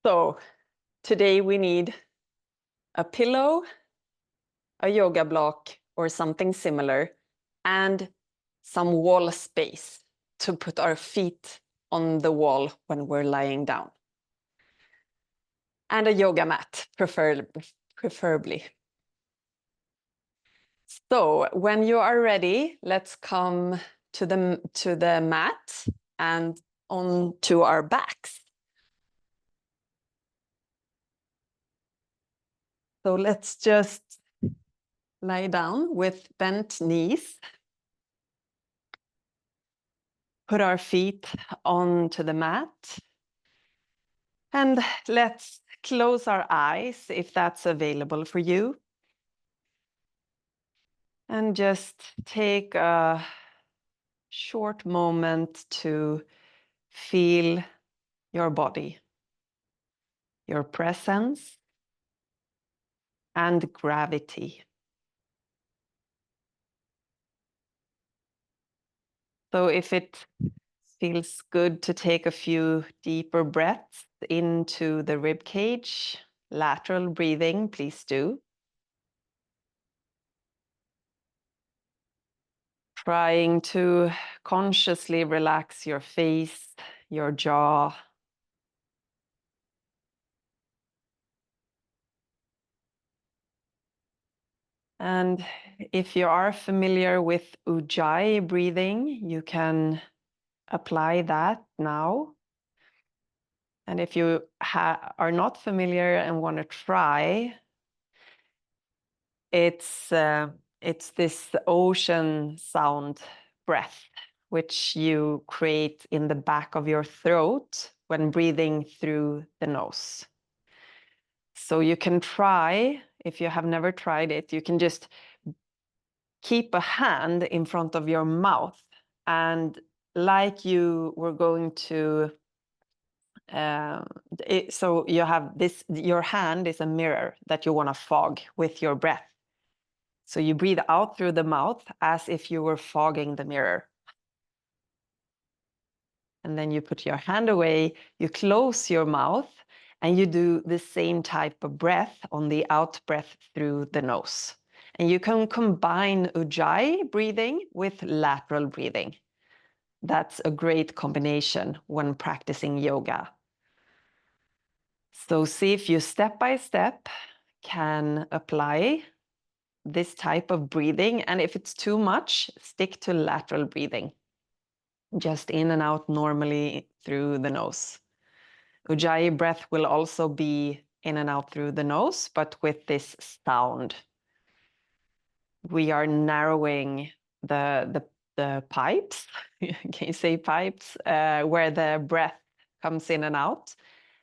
So today we need a pillow, a yoga block, or something similar, and some wall space to put our feet on the wall when we're lying down. And a yoga mat, preferably. So when you are ready, let's come to the mat and onto our backs. So let's just lie down with bent knees. Put our feet onto the mat. And let's close our eyes if that's available for you. And just take a short moment to feel your body, your presence, and gravity. So if it feels good to take a few deeper breaths into the rib cage, lateral breathing, please do. Trying to consciously relax your face, your jaw. And if you are familiar with Ujjayi breathing, you can apply that now. And if you are not familiar and want to try, it's this ocean sound breath, which you create in the back of your throat when breathing through the nose. So you can try, if you have never tried it, you can just keep a hand in front of your mouth, and like you were going to, so you have this, your hand is a mirror that you want to fog with your breath. So you breathe out through the mouth as if you were fogging the mirror. And then you put your hand away, you close your mouth, and you do the same type of breath on the out breath through the nose. And you can combine Ujjayi breathing with lateral breathing. That's a great combination when practicing yoga. So see if you step by step can apply this type of breathing. And if it's too much, stick to lateral breathing. Just in and out normally through the nose. Ujjayi breath will also be in and out through the nose, but with this sound. We are narrowing the pipes, can you say pipes, where the breath comes in and out,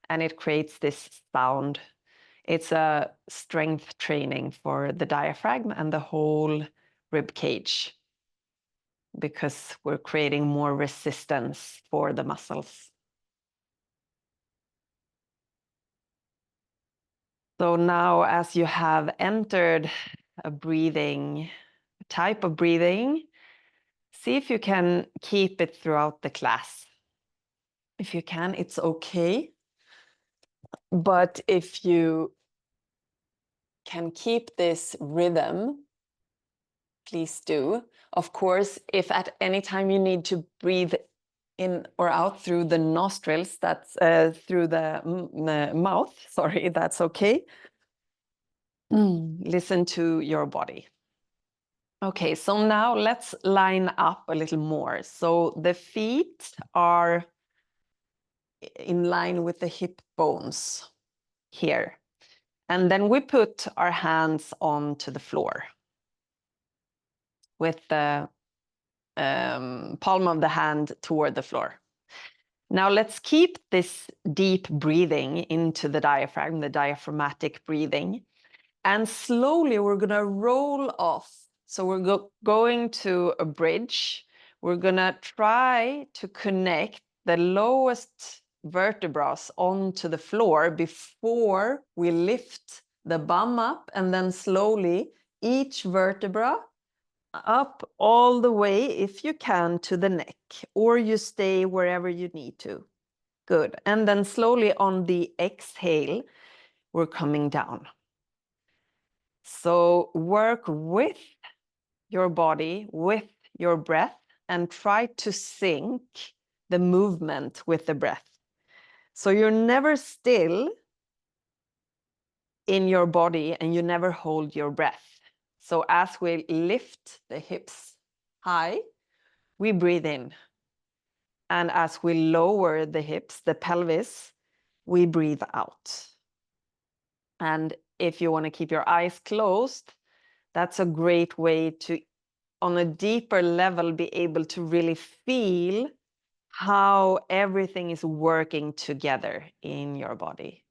and it creates this sound. It's a strength training for the diaphragm and the whole rib cage, because we're creating more resistance for the muscles. So now, as you have entered a type of breathing, see if you can keep it throughout the class. If you can, it's okay. But if you can keep this rhythm, please do. Of course, if at any time you need to breathe in or out through the nostrils, that's through the mouth, sorry, that's okay. Listen to your body. Okay, so now let's line up a little more. So the feet are in line with the hip bones here. And then we put our hands onto the floor with the palm of the hand toward the floor. Now let's keep this deep breathing into the diaphragm, the diaphragmatic breathing. And slowly we're going to roll off. So we're going to a bridge. We're going to try to connect the lowest vertebrae onto the floor before we lift the bum up, and then slowly each vertebra up all the way, if you can, to the neck, or you stay wherever you need to. Good. And then slowly on the exhale, we're coming down. So work with your body, with your breath, and try to sync the movement with the breath. So you're never still in your body and you never hold your breath. So as we lift the hips high, we breathe in. And as we lower the hips, the pelvis, we breathe out. And if you want to keep your eyes closed, that's a great way to, on a deeper level, be able to really feel how everything is working together in your body.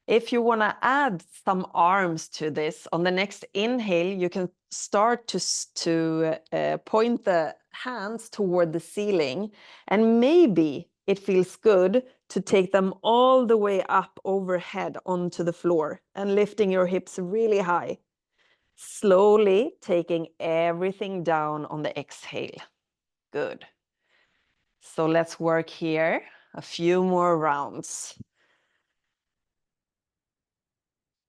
If you want to add some arms to this, on the next inhale, you can start to point the hands toward the ceiling, and maybe it feels good to take them all the way up overhead onto the floor and lifting your hips really high. Slowly taking everything down on the exhale. Good. So let's work here a few more rounds.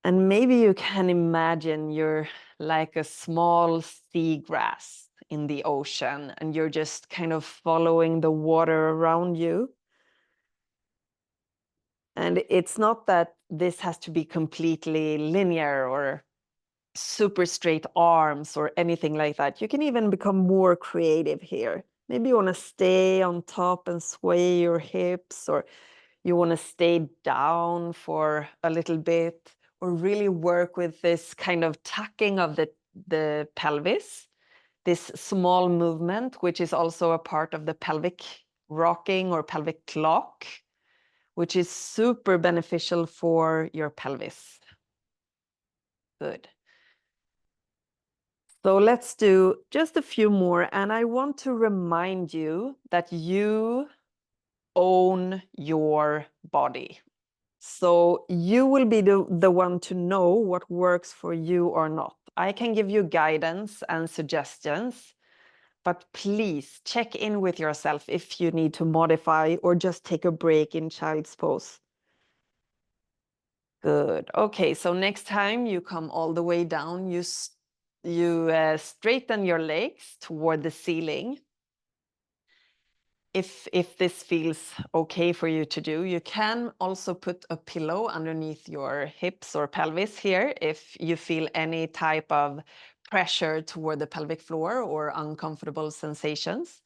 And maybe you can imagine you're like a small seagrass in the ocean and you're just kind of following the water around you. And it's not that this has to be completely linear or super straight arms or anything like that. You can even become more creative here. Maybe you want to stay on top and sway your hips, or you want to stay down for a little bit, or really work with this kind of tucking of the pelvis, this small movement, which is also a part of the pelvic rocking or pelvic clock, which is super beneficial for your pelvis. Good. So let's do just a few more. And I want to remind you that you own your body. So you will be the one to know what works for you or not. I can give you guidance and suggestions, but please check in with yourself if you need to modify or just take a break in child's pose. Good. Okay, so next time you come all the way down, you straighten your legs toward the ceiling. If this feels okay for you to do, you can also put a pillow underneath your hips or pelvis here if you feel any type of pressure toward the pelvic floor or uncomfortable sensations.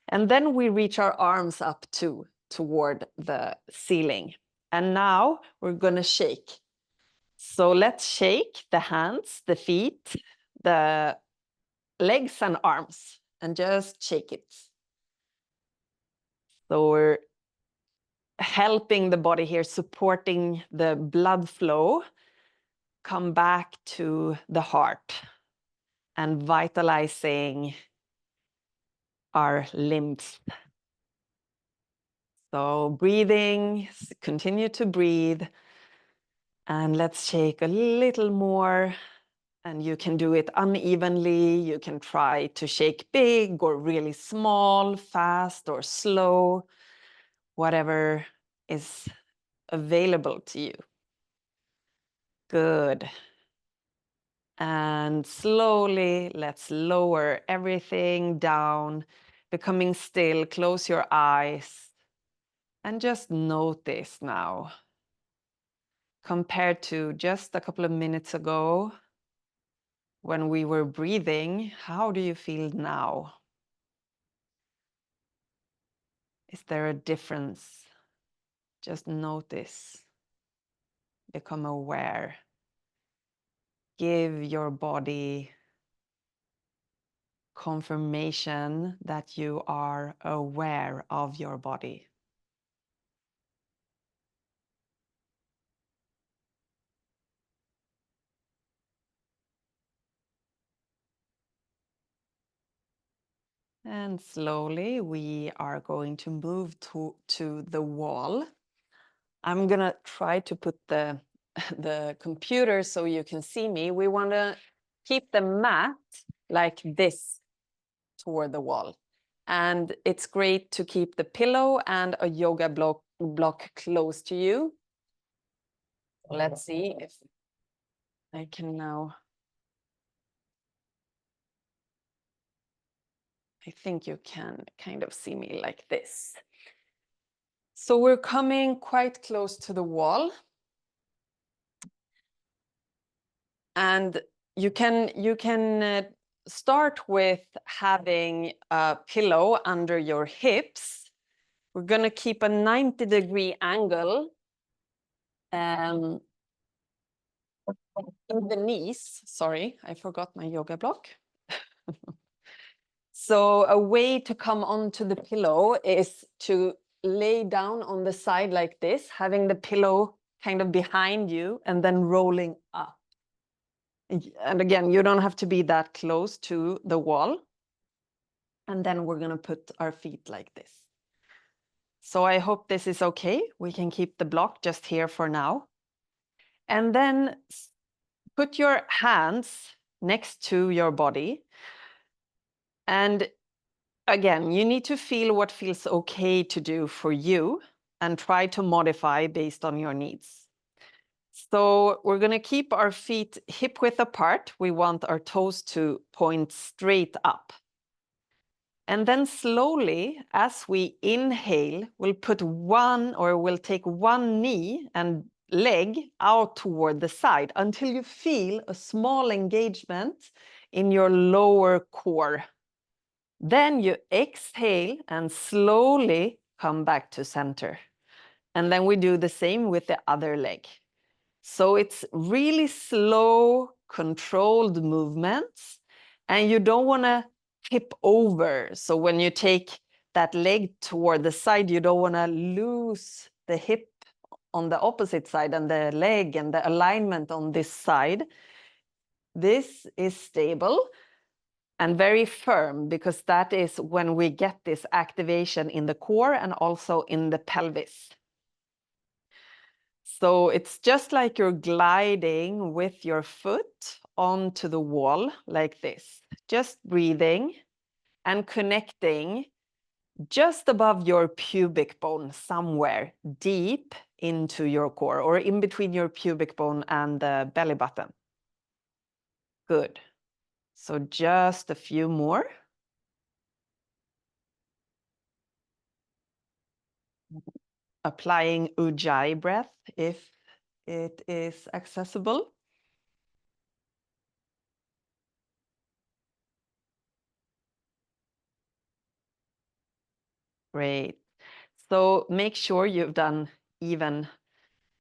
And then we reach our arms up toward the ceiling. And now we're going to shake. So let's shake the hands, the feet, the legs and arms, and just shake it. So we're helping the body here, supporting the blood flow, come back to the heart and vitalizing our limbs. So breathing, continue to breathe. And let's shake a little more. And you can do it unevenly. You can try to shake big or really small, fast or slow, whatever is available to you. Good. And slowly, let's lower everything down, becoming still. Close your eyes and just notice now. Compared to just a couple of minutes ago, when we were breathing, how do you feel now? Is there a difference? Just notice. Become aware. Give your body confirmation that you are aware of your body. And slowly we are going to move to the wall. I'm gonna try to put the computer so you can see me. We wanna keep the mat like this toward the wall. And it's great to keep the pillow and a yoga block close to you. Let's see if I can now. I think you can kind of see me like this. So we're coming quite close to the wall. And you can start with having a pillow under your hips. We're going to keep a 90-degree angle in the knees. Sorry, I forgot my yoga block. So a way to come onto the pillow is to lay down on the side like this, having the pillow kind of behind you and then rolling up. And again, you don't have to be that close to the wall. And then we're going to put our feet like this. So I hope this is okay. We can keep the block just here for now. And then put your hands next to your body. And again, you need to feel what feels okay to do for you and try to modify based on your needs. So we're going to keep our feet hip width apart. We want our toes to point straight up. And then slowly, as we inhale, we'll take one knee and leg out toward the side until you feel a small engagement in your lower core. Then you exhale and slowly come back to center. And then we do the same with the other leg. So it's really slow, controlled movements, and you don't want to tip over. So when you take that leg toward the side, you don't want to lose the hip on the opposite side and the leg and the alignment on this side. This is stable and very firm, because that is when we get this activation in the core and also in the pelvis. So it's just like you're gliding with your foot onto the wall like this, just breathing and connecting just above your pubic bone, somewhere deep into your core, or in between your pubic bone and the belly button. Good. So just a few more. Applying Ujjayi breath if it is accessible. Great. So make sure you've done even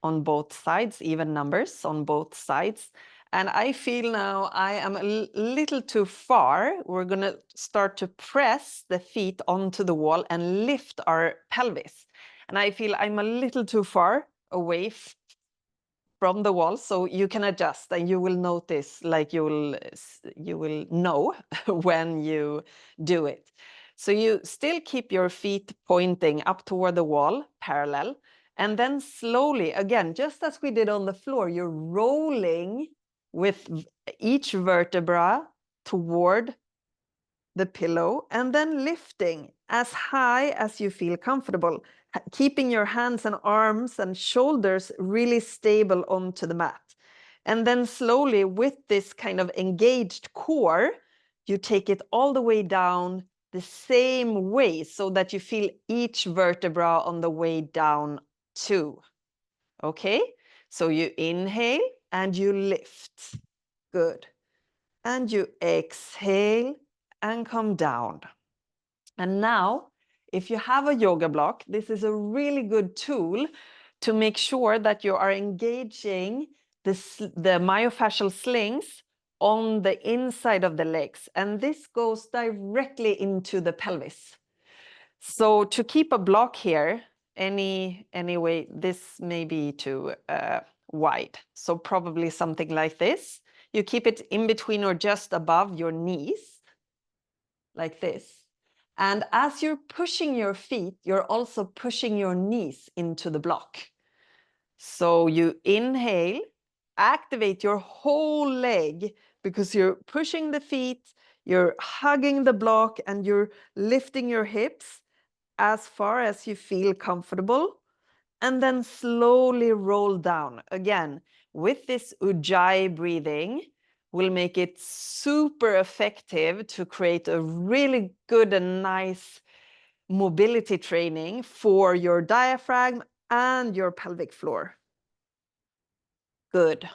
on both sides, even numbers on both sides. And I feel now I am a little too far. We're going to start to press the feet onto the wall and lift our pelvis. And I feel I'm a little too far away from the wall, so you can adjust and you will notice, like you will know when you do it. So you still keep your feet pointing up toward the wall, parallel, and then slowly, again, just as we did on the floor, you're rolling with each vertebra toward the pillow and then lifting as high as you feel comfortable, keeping your hands and arms and shoulders really stable onto the mat. And then slowly, with this kind of engaged core, you take it all the way down the same way so that you feel each vertebra on the way down too. Okay? So you inhale and you lift. Good. And you exhale and come down. And now, if you have a yoga block, this is a really good tool to make sure that you are engaging the myofascial slings on the inside of the legs. And this goes directly into the pelvis. So to keep a block here, anyway, this may be too wide. So probably something like this. You keep it in between or just above your knees, like this. And as you're pushing your feet, you're also pushing your knees into the block. So you inhale, activate your whole leg because you're pushing the feet, You're hugging the block and you're lifting your hips as far as you feel comfortable, and then slowly roll down. Again, with this Ujjayi breathing, will make it super effective to create a really good and nice mobility training for your diaphragm and your pelvic floor. Good.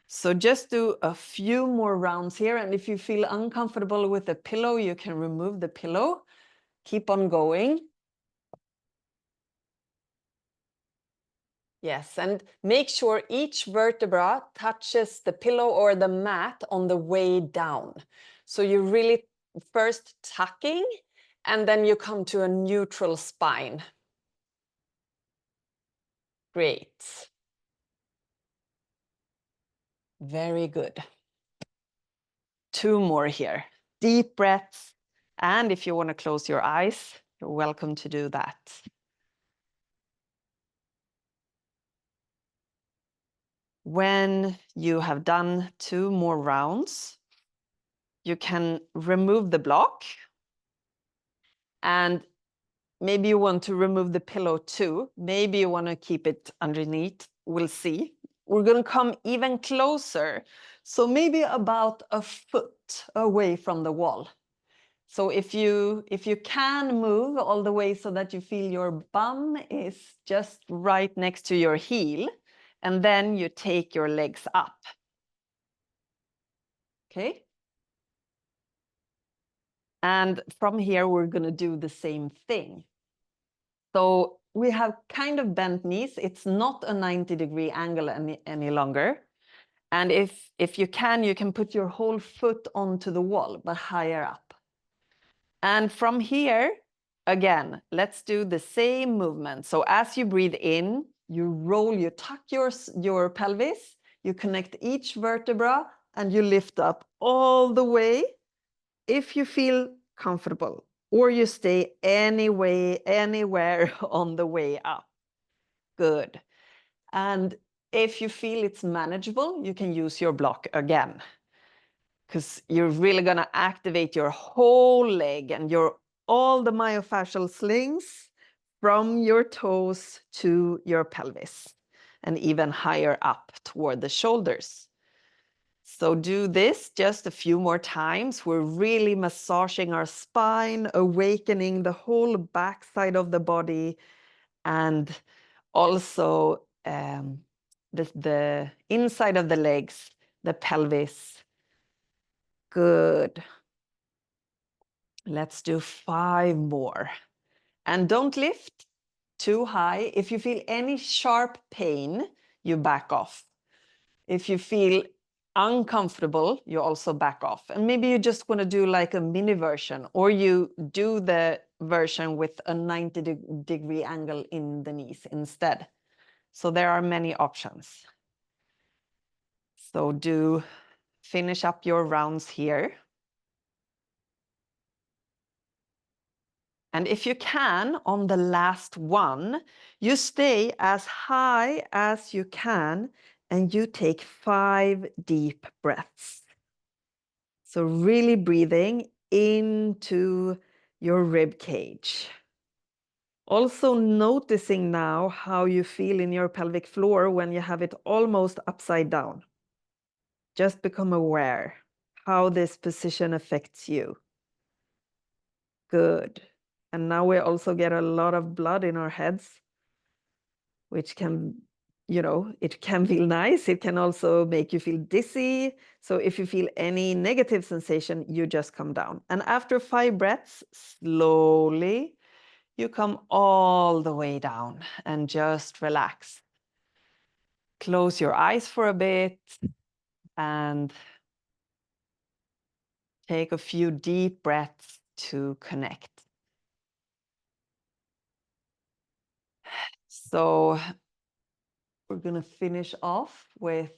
So just do a few more rounds here. And if you feel uncomfortable with the pillow, you can remove the pillow. Keep on going. Yes, and make sure each vertebra touches the pillow or the mat on the way down. So you're really first tucking, and then you come to a neutral spine. Great. Very good. 2 more here. Deep breaths. And if you want to close your eyes, you're welcome to do that. When you have done 2 more rounds, you can remove the block, and maybe you want to remove the pillow too. Maybe you want to keep it underneath. We'll see. We're going to come even closer. So maybe about a foot away from the wall. So if you can move all the way so that you feel your bum is just right next to your heel, and then you take your legs up. Okay? And from here, we're going to do the same thing. So we have kind of bent knees. It's not a 90-degree angle any longer. And if you can put your whole foot onto the wall, but higher up. And from here, again, let's do the same movement. So as you breathe in, you roll, you tuck your pelvis, you connect each vertebra, and you lift up all the way if you feel comfortable, or you stay anywhere on the way up. Good. And if you feel it's manageable, you can use your block again, because you're really going to activate your whole leg and all the myofascial slings from your toes to your pelvis and even higher up toward the shoulders. So do this just a few more times. We're really massaging our spine, awakening the whole backside of the body, and also the inside of the legs, the pelvis. Good. Let's do 5 more. And don't lift too high. If you feel any sharp pain, you back off. If you feel uncomfortable, you also back off. And maybe you just want to do like a mini version, or you do the version with a 90-degree angle in the knees instead. So there are many options. So do finish up your rounds here. And if you can, on the last one, you stay as high as you can and you take 5 deep breaths. So really breathing into your rib cage. Also noticing now how you feel in your pelvic floor when you have it almost upside down. Just become aware how this position affects you. Good. And now we also get a lot of blood in our heads, which can, it can feel nice. It can also make you feel dizzy. So if you feel any negative sensation, you just come down. And after 5 breaths, slowly, you come all the way down and just relax. Close your eyes for a bit and take a few deep breaths to connect. So we're going to finish off with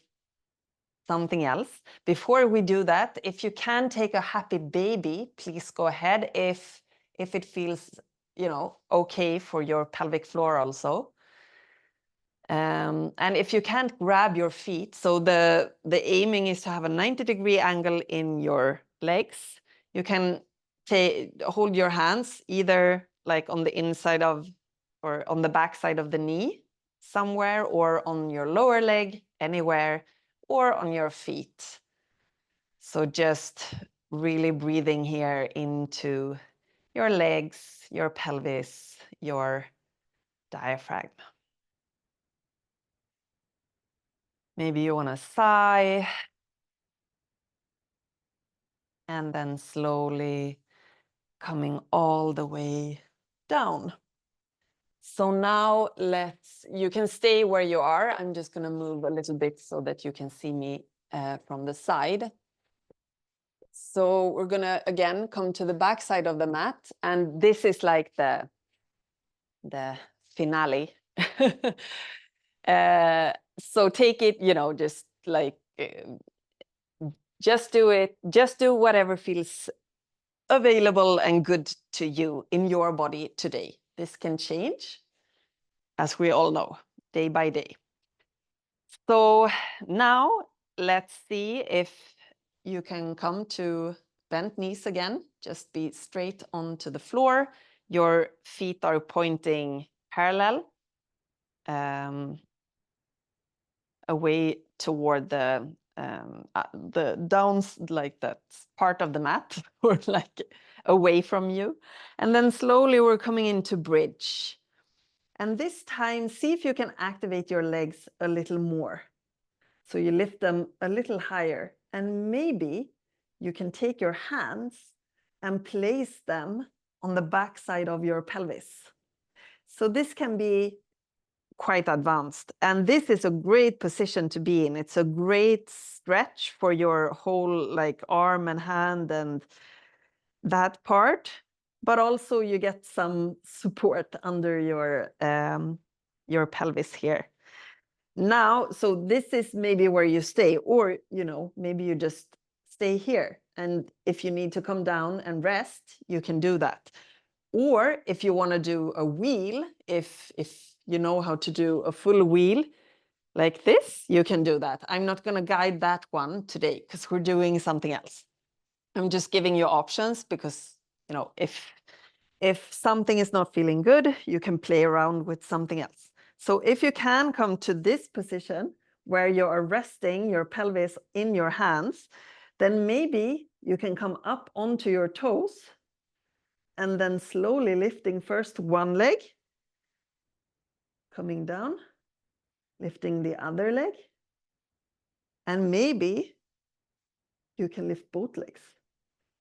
something else. Before we do that, if you can take a happy baby, please go ahead if it feels, okay for your pelvic floor also. And if you can't grab your feet, so the aiming is to have a 90-degree angle in your legs. You can hold your hands either like on the inside of or on the back side of the knee somewhere, or on your lower leg anywhere, or on your feet. So just really breathing here into your legs, your pelvis, your diaphragm. Maybe you want to sigh and then slowly coming all the way down. So now you can stay where you are. I'm just going to move a little bit so that you can see me from the side. So we're going to, again, come to the back side of the mat. And this is like the finale. So take it, just like, just do it. Just do whatever feels available and good to you in your body today. This can change, as we all know, day by day. So now let's see if you can come to bent knees again. Just be straight onto the floor. Your feet are pointing parallel, away toward the downs, like that part of the mat, or like away from you. And then slowly we're coming into bridge. And this time, see if you can activate your legs a little more. So you lift them a little higher, and maybe you can take your hands and place them on the back side of your pelvis. So this can be quite advanced, and this is a great position to be in. It's a great stretch for your whole like arm and hand and that part, but also you get some support under your pelvis here. Now, so this is maybe where you stay, or maybe you just stay here, and if you need to come down and rest, you can do that. Or if you want to do a wheel, if you know how to do a full wheel like this, you can do that. I'm not going to guide that one today because we're doing something else. I'm just giving you options because, if something is not feeling good, you can play around with something else. So if you can come to this position where you are resting your pelvis in your hands, then maybe you can come up onto your toes and then slowly lifting first one leg, coming down, lifting the other leg, and maybe you can lift both legs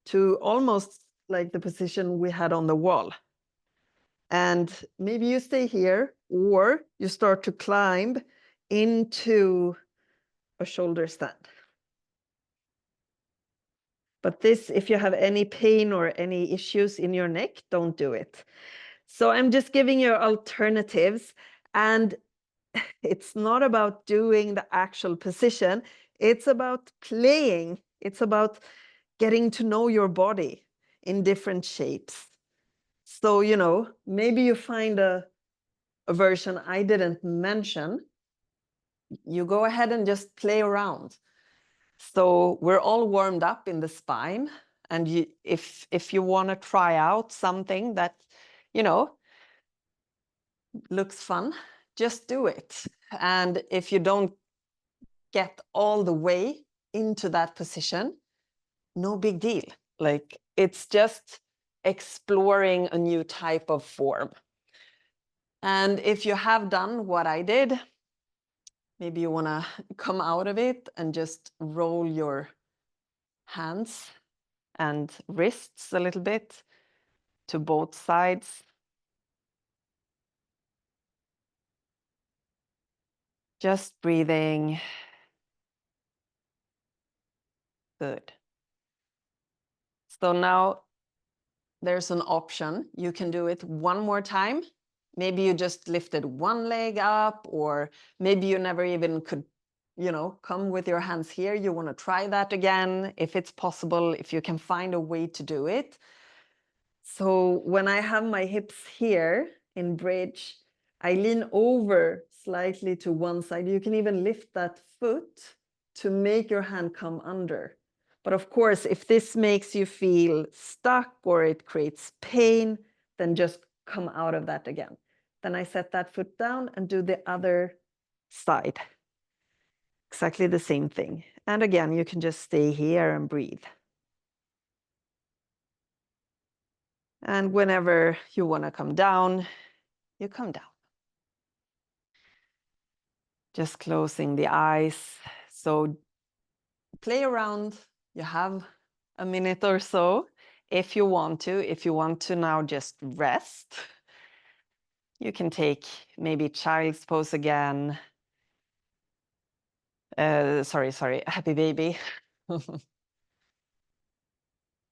to almost like the position we had on the wall. And maybe you stay here, or you start to climb into a shoulder stand. But this, if you have any pain or any issues in your neck, don't do it. So I'm just giving you alternatives, and it's not about doing the actual position. It's about playing. It's about getting to know your body in different shapes. So, maybe you find a version I didn't mention. You go ahead and just play around. So we're all warmed up in the spine. And if you want to try out something that, looks fun, just do it. And if you don't get all the way into that position, no big deal. Like, it's just exploring a new type of form. And if you have done what I did, maybe you want to come out of it and just roll your hands and wrists a little bit to both sides. Just breathing. Good. So now there's an option. You can do it one more time. Maybe you just lifted one leg up, or maybe you never even could, come with your hands here. You want to try that again, if it's possible, if you can find a way to do it. So when I have my hips here in bridge, I lean over slightly to one side. You can even lift that foot to make your hand come under. But of course, if this makes you feel stuck or it creates pain, then just come out of that again. Then I set that foot down and do the other side. Exactly the same thing. And again, you can just stay here and breathe. And whenever you want to come down, you come down. Just closing the eyes. So play around. You have a minute or so if you want to. If you want to now just rest, you can take maybe child's pose again. Sorry, happy baby.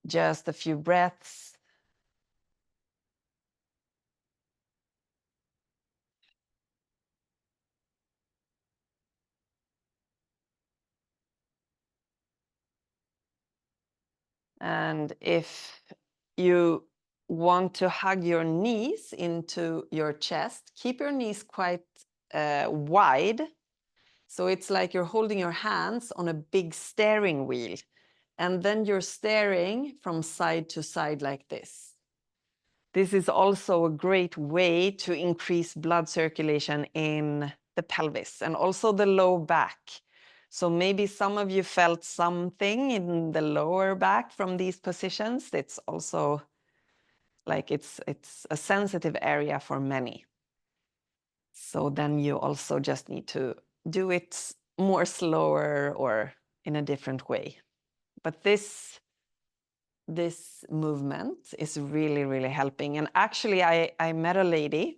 Just a few breaths. And if you want to hug your knees into your chest, keep your knees quite wide. So it's like you're holding your hands on a big steering wheel. And then you're steering from side to side like this. This is also a great way to increase blood circulation in the pelvis and also the low back. So maybe some of you felt something in the lower back from these positions. It's also like it's a sensitive area for many. So then you also just need to do it more slower or in a different way. But this movement is really, really helping. And actually, I met a lady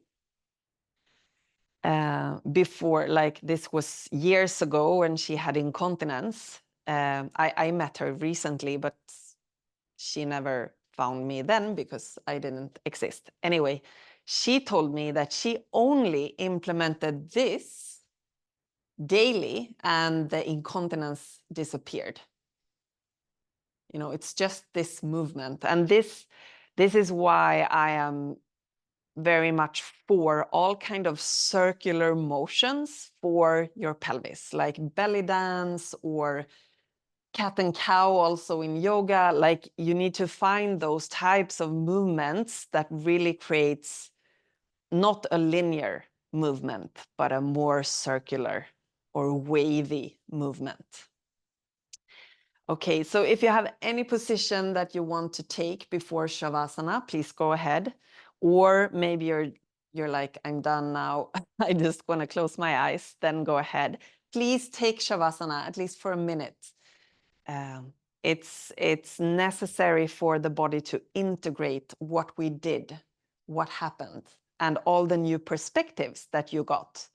before, like this was years ago when she had incontinence. I met her recently, but she never found me then because I didn't exist. Anyway, she told me that she only implemented this daily and the incontinence disappeared. You know, it's just this movement. And this is why I am very much for all kind of circular motions for your pelvis, like belly dance or cat and cow also in yoga. Like you need to find those types of movements that really creates not a linear movement, but a more circular or wavy movement. Okay, so if you have any position that you want to take before Shavasana, please go ahead. Or maybe you're like, I'm done now. I just want to close my eyes, then go ahead. Please take Shavasana, at least for a minute. It's necessary for the body to integrate what we did, what happened, and all the new perspectives that you got.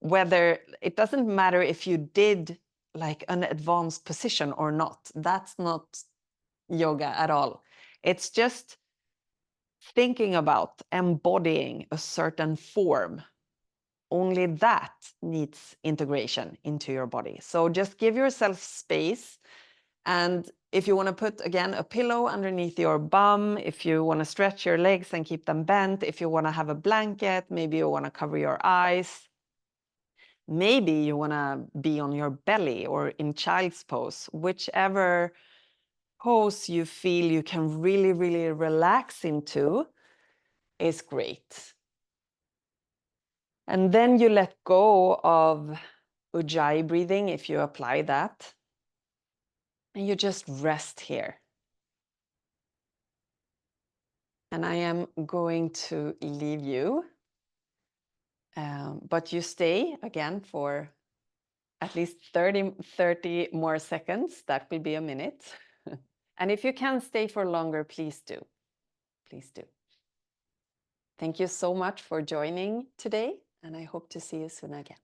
Whether it doesn't matter if you did like an advanced position or not. That's not yoga at all. It's just thinking about embodying a certain form. Only that needs integration into your body. So just give yourself space. And if you want to put, again, a pillow underneath your bum, if you want to stretch your legs and keep them bent, if you want to have a blanket, maybe you want to cover your eyes. Maybe you want to be on your belly or in child's pose, whichever pose you feel you can really, really relax into is great. And then you let go of Ujjayi breathing if you apply that. And you just rest here. And I am going to leave you. But you stay again for at least 30 more seconds. That will be a minute. And if you can stay for longer, please do. Please do. Thank you so much for joining today, and I hope to see you soon again.